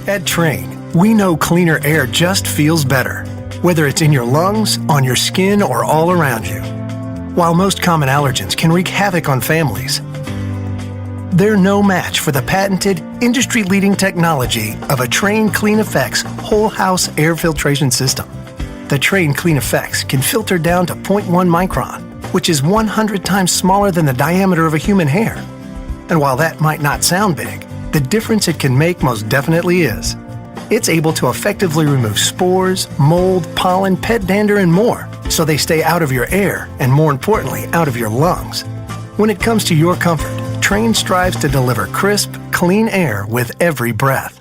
At Trane, we know cleaner air just feels better, whether it's in your lungs, on your skin, or all around you. While most common allergens can wreak havoc on families, they're no match for the patented, industry-leading technology of a Trane Clean Effects whole house air filtration system. The Trane Clean Effects can filter down to 0.1 micron, which is 100 times smaller than the diameter of a human hair. And while that might not sound big, the difference it can make most definitely is. It's able to effectively remove spores, mold, pollen, pet dander, and more, so they stay out of your air and, more importantly, out of your lungs. When it comes to your comfort, Trane strives to deliver crisp, clean air with every breath.